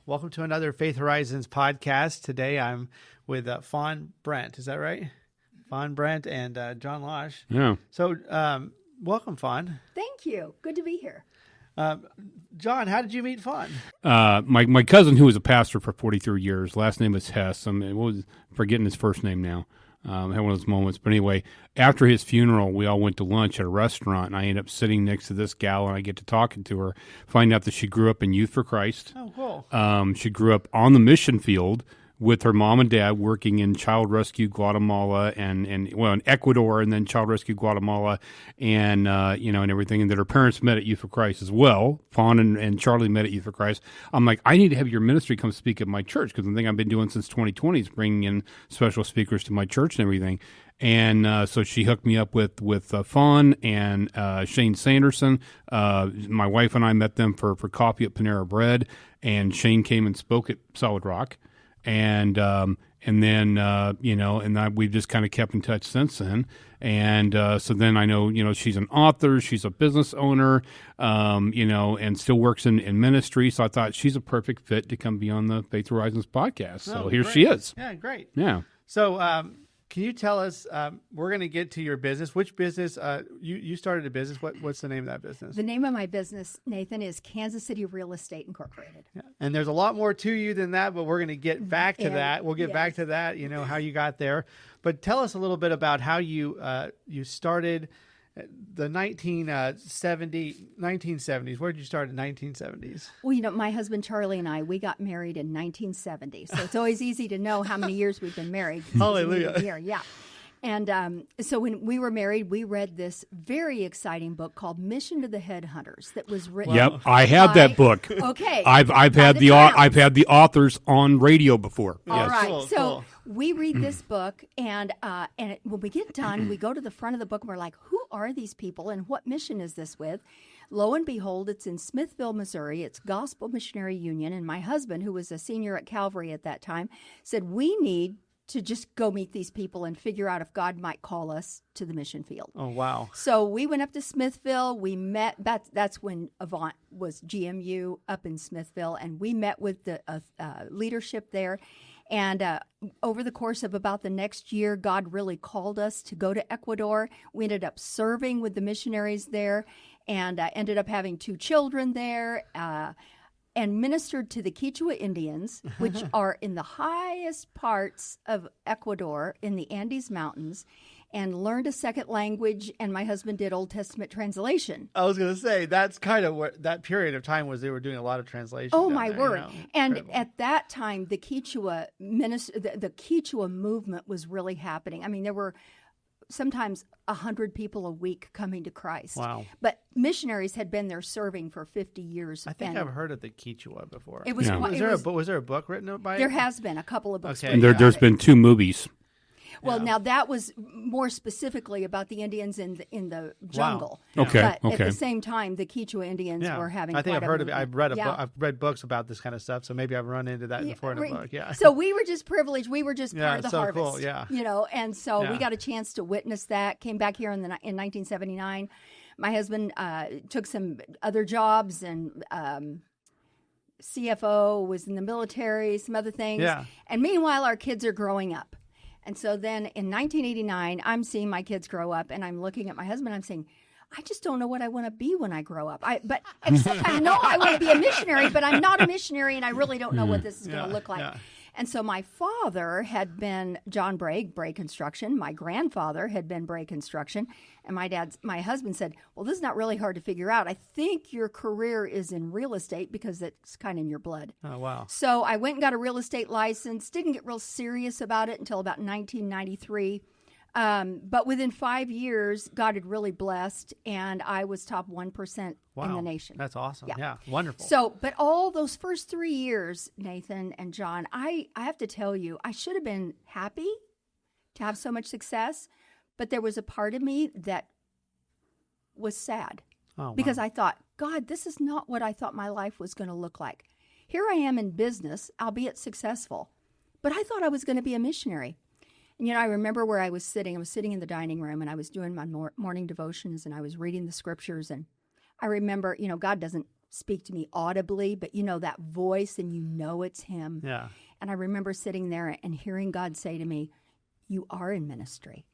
Welcome to another Faith Horizons podcast. Today I'm with Fawn Brent. Is that right? Fawn Brent and John Losh. Yeah. So welcome, Fawn. Thank you. Good to be here. John, how did you meet Fawn? My cousin, who was a pastor for 43 years, last name was Hess. I'm forgetting his first name now. I had one of those moments. But anyway, after his funeral, we all went to lunch at a restaurant, and I ended up sitting next to this gal, and I get to talking to her, find out that she grew up in Youth for Christ. Oh, cool. She grew up on the mission field with her mom and dad working in Child Rescue Guatemala and in Ecuador, and then Child Rescue Guatemala, and and everything. And that her parents met at Youth for Christ as well. Fawn and Charlie met at Youth for Christ. I'm like, I need to have your ministry come speak at my church, because the thing I've been doing since 2020 is bringing in special speakers to my church and everything. And so she hooked me up with Fawn and Shane Sanderson. My wife and I met them for coffee at Panera Bread, and Shane came and spoke at Solid Rock. And then we've just kind of kept in touch since then. And so then I know, she's an author, she's a business owner, and still works in ministry. So I thought she's a perfect fit to come be on the Faith Horizons podcast. So here she is. Yeah, great. Yeah. So can you tell us, we're going to get to your business. Which business, you started a business. What's the name of that business? The name of my business, Nathan, is Kansas City Real Estate Incorporated. Yeah. And there's a lot more to you than that, but we're going to get back to that. We'll get yes. back to that, how you got there. But tell us a little bit about how you started the 1970s. Where did you start in the 1970s? Well, my husband Charlie and I, we got married in 1970. So it's always easy to know how many years we've been married. Hallelujah. Yeah. And so when we were married, we read this very exciting book called Mission to the Headhunters that was written. Yep, I have that book. Okay, I've had the authors on radio before. All yes. right, Cool, so cool. we read this book, and when we get done, we go to the front of the book, and we're like, who are these people, and what mission is this with? Lo and behold, it's in Smithville, Missouri. It's Gospel Missionary Union, and my husband, who was a senior at Calvary at that time, said, we need to just go meet these people and figure out if God might call us to the mission field. Oh, wow. So we went up to Smithville. We met, that's when Avant was GMU up in Smithville, and we met with the leadership there. And over the course of about the next year, God really called us to go to Ecuador. We ended up serving with the missionaries there, and ended up having 2 children there, and ministered to the Quechua Indians, which are in the highest parts of Ecuador in the Andes Mountains, and learned a second language, and my husband did Old Testament translation. I was going to say, that's kind of what that period of time was. They were doing a lot of translation. Oh, my word. And Incredible. at that time, the Quechua the Quechua movement was really happening. I mean, there were sometimes 100 people a week coming to Christ. Wow. But missionaries had been there serving for 50 years. I think I've heard of the Quechua before. It was, Yeah. Was there a book written by there has been a couple of books. Okay. And written there's about been it. 2 movies. Well, now that was more specifically about the Indians in the jungle. Wow. Okay, But okay. at the same time, the Quechua Indians were having. I think quite I've heard of it. movement. I've read Yeah. I've read books about this kind of stuff, so maybe I've run into that before in a book. Yeah. So we were just privileged. We were just part of the so harvest. cool, yeah. And so Yeah. we got a chance to witness that. Came back here in 1979. My husband took some other jobs, and CFO was in the military, some other things. Yeah. And meanwhile, our kids are growing up. And so then in 1989, I'm seeing my kids grow up, and I'm looking at my husband. I'm saying, I just don't know what I want to be when I grow up. Except I know I want to be a missionary, but I'm not a missionary, and I really don't know what this is going to look like. Yeah. And so my father had been John Bray Construction. My grandfather had been Bray Construction. And my husband said, well, this is not really hard to figure out. I think your career is in real estate because it's kind of in your blood. Oh, wow. So I went and got a real estate license, didn't get real serious about it until about 1993. But within 5 years, God had really blessed, and I was top 1% in the nation. That's awesome. Yeah. Yeah, wonderful. So, but all those first 3 years, Nathan and John, I have to tell you, I should have been happy to have so much success, but there was a part of me that was sad because I thought, God, this is not what I thought my life was going to look like. Here I am in business, albeit successful, but I thought I was going to be a missionary. And, I remember where I was sitting. I was sitting in the dining room, and I was doing my morning devotions, and I was reading the scriptures. And I remember, God doesn't speak to me audibly, but that voice and it's him. Yeah. And I remember sitting there and hearing God say to me, you are in ministry.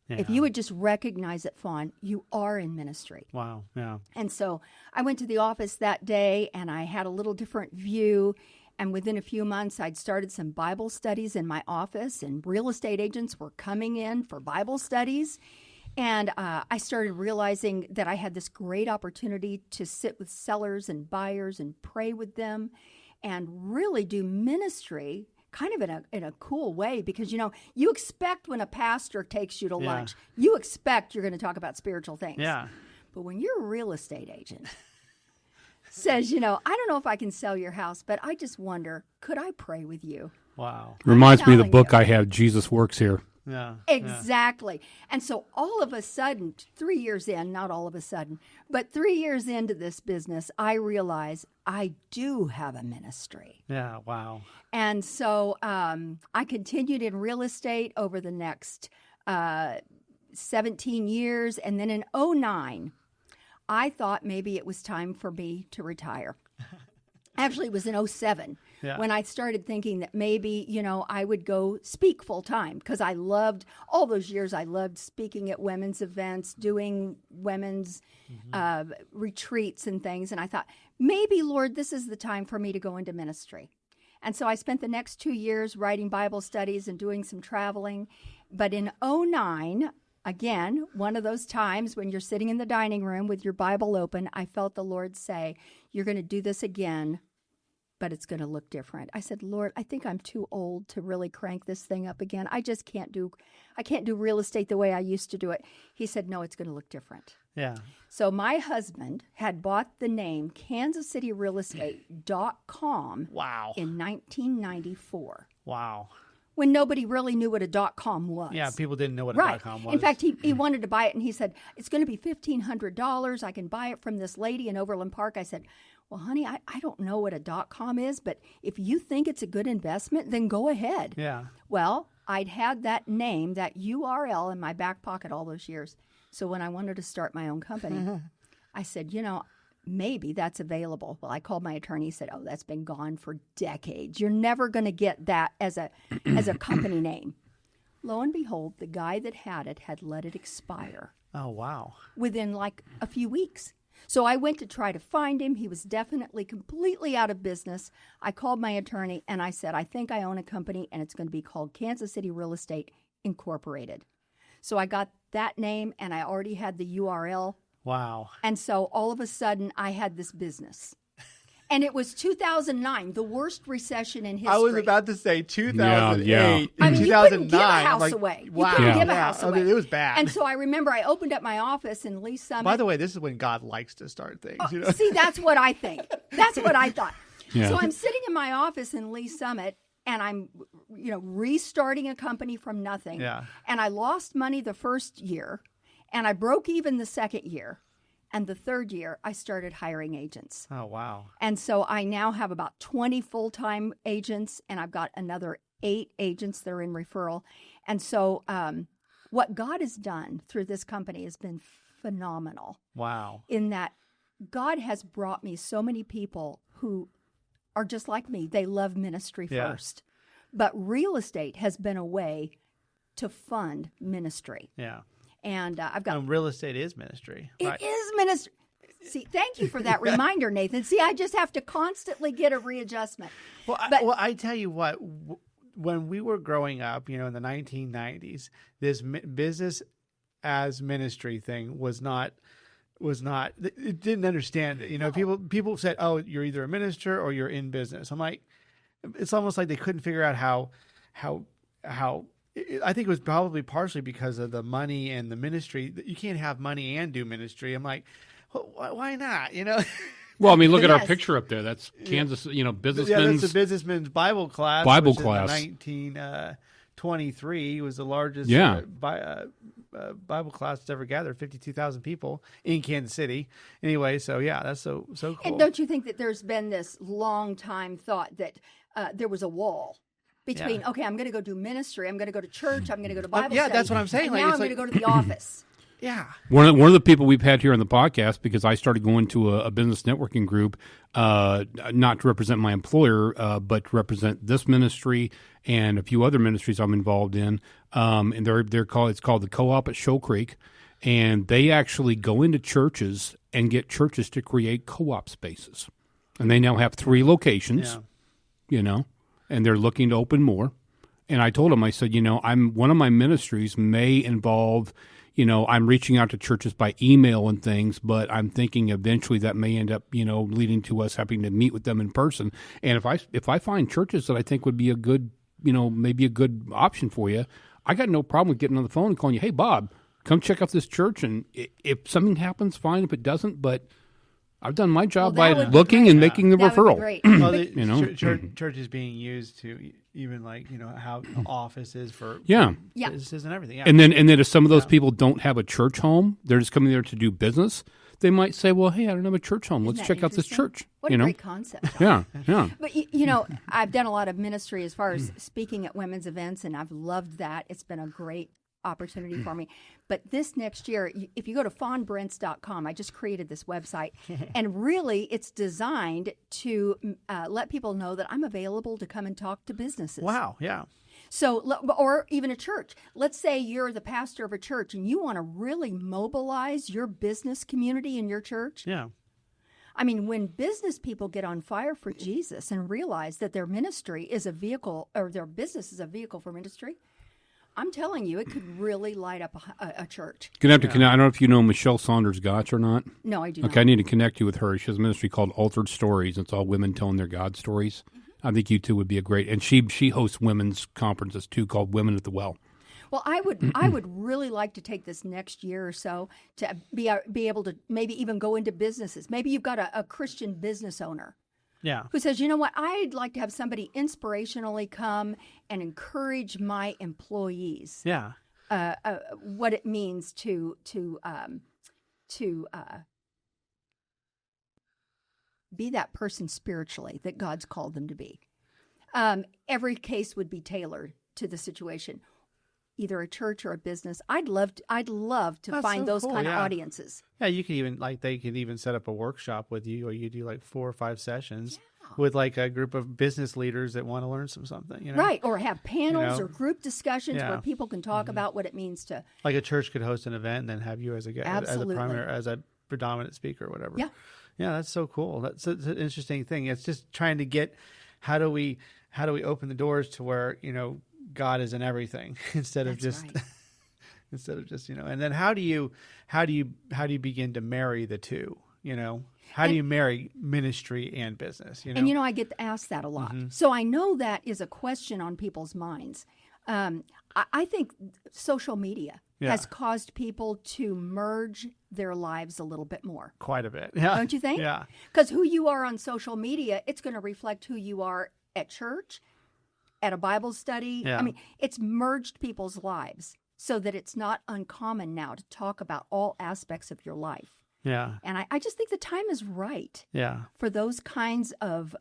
Yeah. If you would just recognize it, Fawn, you are in ministry. Wow. Yeah. And so I went to the office that day and I had a little different view. And within a few months, I'd started some Bible studies in my office, and real estate agents were coming in for Bible studies. And I started realizing that I had this great opportunity to sit with sellers and buyers and pray with them and really do ministry kind of in a cool way, because, you expect when a pastor takes you to lunch, you expect you're going to talk about spiritual things. Yeah. But when you're a real estate agent says, I don't know if I can sell your house, but I just wonder, could I pray with you? Wow. Reminds me of the telling book you. I have, Jesus Works Here. Yeah. Exactly. And so all of a sudden, 3 years in, not all of a sudden, but 3 years into this business, I realize I do have a ministry. Yeah. Wow. And so I continued in real estate over the next 17 years. And then in 2009, I thought maybe it was time for me to retire. Actually, it was in 2007 when I started thinking that maybe, I would go speak full time, because I loved all those years. I loved speaking at women's events, doing women's retreats and things. And I thought, maybe, Lord, this is the time for me to go into ministry. And so I spent the next 2 years writing Bible studies and doing some traveling. But in 2009, again, one of those times when you're sitting in the dining room with your Bible open, I felt the Lord say, you're going to do this again, but it's going to look different. I said, Lord, I think I'm too old to really crank this thing up again. I can't do real estate the way I used to do it. He said, no, it's going to look different. Yeah. So my husband had bought the name KansasCityRealEstate.com Wow. in 1994. Wow. When nobody really knew what a .com was. Yeah, people didn't know what a Right. .com was. In fact, he wanted to buy it, and he said, it's going to be $1,500. I can buy it from this lady in Overland Park. I said, well, honey, I don't know what a .com is, but if you think it's a good investment, then go ahead. Yeah. Well, I'd had that name, that URL in my back pocket all those years. So when I wanted to start my own company, I said, maybe that's available. Well, I called my attorney. He said, oh, that's been gone for decades. You're never going to get that as a company name. Lo and behold, the guy that had it had let it expire Oh, wow. within like a few weeks. So I went to try to find him. He was definitely completely out of business. I called my attorney and I said, I think I own a company and it's going to be called Kansas City Real Estate Incorporated. So I got that name and I already had the URL. Wow. And so all of a sudden I had this business. And it was 2009, the worst recession in history. I was about to say 2008 Yeah. I mean, you 2009. couldn't give a house like, away. Wow. You couldn't give a Yeah. house I away. mean, it was bad. And so I remember I opened up my office in Lee Summit. By the way, this is when God likes to start things. See, that's what I think. That's what I thought. Yeah. So I'm sitting in my office in Lee Summit, and I'm, restarting a company from nothing. Yeah. And I lost money the first year, and I broke even the second year. And the third year, I started hiring agents. Oh, wow. And so I now have about 20 full-time agents, and I've got another 8 agents that are in referral. And so what God has done through this company has been phenomenal. Wow. In that God has brought me so many people who are just like me. They love ministry first. But real estate has been a way to fund ministry. Yeah. And I've got... And real estate is ministry. It is ministry. See, thank you for that reminder, Nathan. See, I just have to constantly get a readjustment. Well, I tell you what, when we were growing up, in the 1990s, this business as ministry thing was not, it didn't understand it. People said, oh, you're either a minister or you're in business. I'm like, it's almost like they couldn't figure out how I think it was probably partially because of the money and the ministry. You can't have money and do ministry. I'm like, why not? Well, I mean, look at our Yes. picture up there. That's Kansas, businessmen's. Yeah, that's the businessman's Bible class. Bible which class. In 1923 was the largest Bible class that's ever gathered, 52,000 people in Kansas City. Anyway, so yeah, that's so cool. And don't you think that there's been this long time thought that there was a wall between, okay, I'm going to go do ministry, I'm going to go to church, I'm going to go to Bible yeah, study, that's what I'm saying. and Like, now it's I'm going like- to go to the office. Yeah. One of the people we've had here on the podcast, because I started going to a business networking group, not to represent my employer, but to represent this ministry and a few other ministries I'm involved in. And it's called the Co-op at Shoal Creek, and they actually go into churches and get churches to create co-op spaces. And they now have 3 locations, and they're looking to open more. And I told them, I said, one of my ministries may involve, I'm reaching out to churches by email and things, but I'm thinking eventually that may end up, leading to us having to meet with them in person. And if I find churches that I think would be a good, maybe a good option for you, I got no problem with getting on the phone and calling you, hey, Bob, come check out this church. And if something happens, fine. If it doesn't, but I've done my job by looking and making the referral. Well, the church is being used to even how offices for businesses and everything. Yeah. And then if some of those people don't have a church home, they're just coming there to do business. They might say, "Well, hey, I don't have a church home. Let's check out this church." What a great concept! Yeah. But I've done a lot of ministry as far as speaking at women's events, and I've loved that. It's been a great opportunity for me. But this next year, if you go to fawnbrents.com, I just created this website, and really it's designed to let people know that I'm available to come and talk to businesses. Wow, yeah. So, or even a church. Let's say you're the pastor of a church and you want to really mobilize your business community in your church. Yeah. I mean, when business people get on fire for Jesus and realize that their ministry is a vehicle, or their business is a vehicle for ministry, I'm telling you, it could really light up a church. Gonna have to connect. I don't know if you know Michelle Saunders Gotch or not. No, I do not. Okay, I need to connect you with her. She has a ministry called Altered Stories. It's all women telling their God stories. I think you two would be a great. And she hosts women's conferences too, called Women at the Well. Well, I would really like to take this next year or so to be able to maybe even go into businesses. Maybe you've got a Christian business owner. Yeah. Who says, you know what, I'd like to have somebody inspirationally come and encourage my employees. Yeah. What it means to be that person spiritually that God's called them to be. Every case would be tailored to the situation, either a church or a business. I'd love to find those kind of audiences. Yeah, you could even they could even set up a workshop with you, or you do 4 or 5 sessions with a group of business leaders that want to learn something. Right, or have panels or group discussions where people can talk about what it means to. Like a church could host an event and then have you as a predominant speaker or whatever. Yeah. Yeah, that's so cool. That's an interesting thing. It's just trying to get how do we open the doors to where God is in everything instead of just and then how do you begin to marry the two? How do you marry ministry and business? And I get asked that a lot. Mm-hmm. So I know that is a question on people's minds. I think social media has caused people to merge their lives a little bit more. Quite a bit. Yeah. Don't you think? Yeah. Because who you are on social media, it's going to reflect who you are at church, at a Bible study. Yeah. I mean, it's merged people's lives so that it's not uncommon now to talk about all aspects of your life. Yeah. And I just think the time is right for those kinds of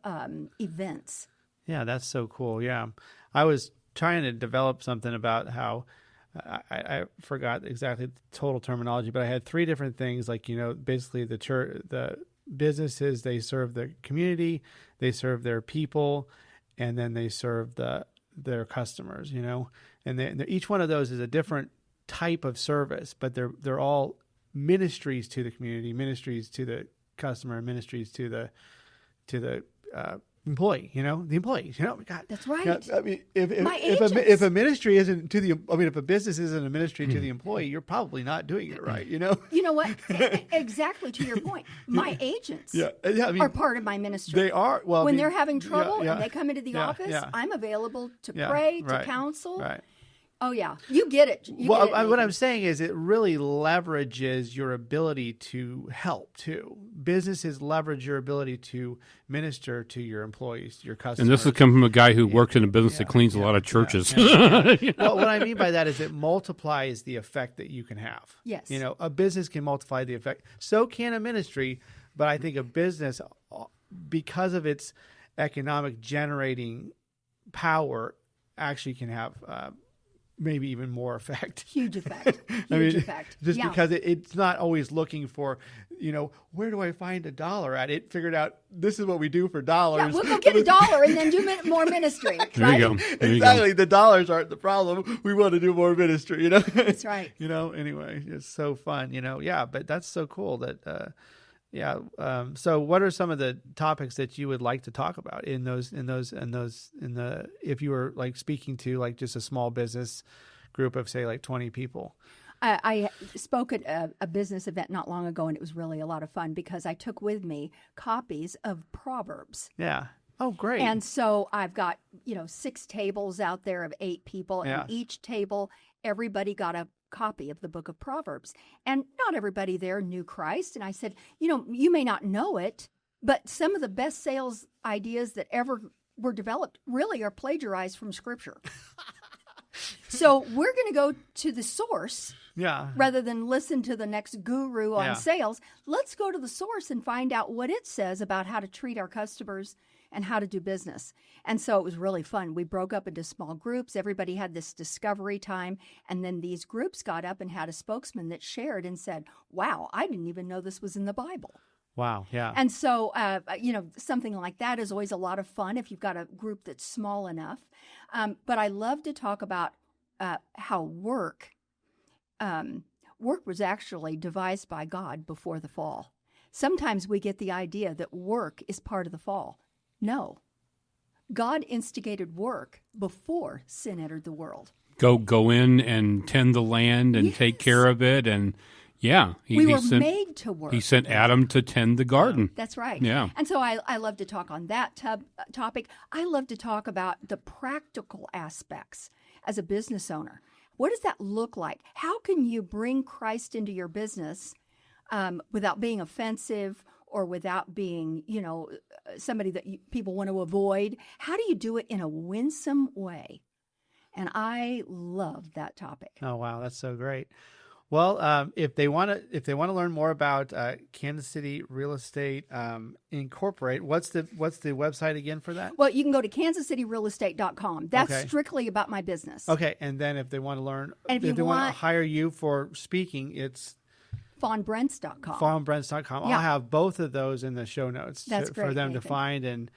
events. Yeah, that's so cool. Yeah. I was trying to develop something about how I forgot exactly the total terminology, but I had 3 different things, basically the church, the businesses, they serve the community, they serve their people, and then they serve their customers, and each one of those is a different type of service, but they're all ministries to the community, ministries to the customer, ministries to the employee, the employees, God. That's right. I mean, if a ministry isn't to the, if a business isn't a ministry to the employee, you're probably not doing it right, You know what? Exactly to your point. My agents are part of my ministry. They are. Well, when they're having trouble and they come into the office, I'm available to pray, to counsel. Right. Oh, yeah. You get it. What I'm saying is it really leverages your ability to help, too. Businesses leverage your ability to minister to your employees, your customers. And this has come from a guy who works in a business that cleans a lot of churches. Well, what I mean by that is it multiplies the effect that you can have. Yes. A business can multiply the effect. So can a ministry, but I think a business, because of its economic generating power, actually can have maybe even more effect. Huge effect. Huge I mean, effect. just Yeah. because it's not always looking for, where do I find $1 at? It figured out this is what we do for dollars. Yeah, we'll go get $1 and then do more ministry. There right? you go. There you go. Exactly. The dollars aren't the problem. We want to do more ministry, That's right. Anyway, it's so fun, Yeah, but that's so cool that, so what are some of the topics that you would like to talk about if you were like speaking to like just a small business group of say like 20 people? I spoke at a business event not long ago, and it was really a lot of fun because I took with me copies of Proverbs. Yeah. Oh, great. And so I've got, 6 tables out there of 8 people, Yeah. and each table, everybody got a copy of the book of Proverbs. And not everybody there knew Christ. And I said, you may not know it, but some of the best sales ideas that ever were developed really are plagiarized from Scripture. So we're going to go to the source. Yeah. Rather than listen to the next guru on Yeah. sales, let's go to the source and find out what it says about how to treat our customers and how to do business. And so it was really fun. We broke up into small groups. Everybody had this discovery time. And then these groups got up and had a spokesman that shared and said, wow, I didn't even know this was in the Bible. Wow. Yeah. And so, something like that is always a lot of fun if you've got a group that's small enough. But I love to talk about how work was actually devised by God before the fall. Sometimes we get the idea that work is part of the fall. No. God instigated work before sin entered the world. Go in and tend the land and take care of it. And yeah. We were made to work. He sent Adam to tend the garden. That's right. Yeah. And so I love to talk on that topic. I love to talk about the practical aspects as a business owner. What does that look like? How can you bring Christ into your business without being offensive or without being, somebody that people want to avoid? How do you do it in a winsome way? And I love that topic. Oh, wow. That's so great. Well, if they want to learn more about Kansas City Real Estate Incorporate, what's the website again for that? Well, you can go to kansascityrealestate.com. That's Okay. strictly about my business. Okay, and then if they want to learn, And if they you want to want- hire you for speaking, it's FawnBrents.com. fawnbrents.com. Yeah. I'll have both of those in the show notes That's for great, them to Nathan. find. And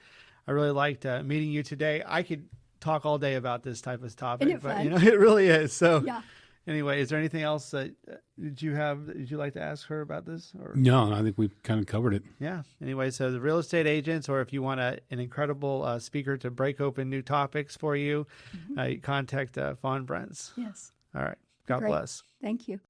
I really liked meeting you today. I could talk all day about this type of topic, Isn't it but fun? it really is. So Yeah. anyway, is there anything else that did you like to ask her about this? Or No, I think we've kind of covered it. yeah. Anyway, so the real estate agents, or if you want an incredible speaker to break open new topics for you, you contact Fawn Brents. Yes. All right. God Great. bless. Thank you.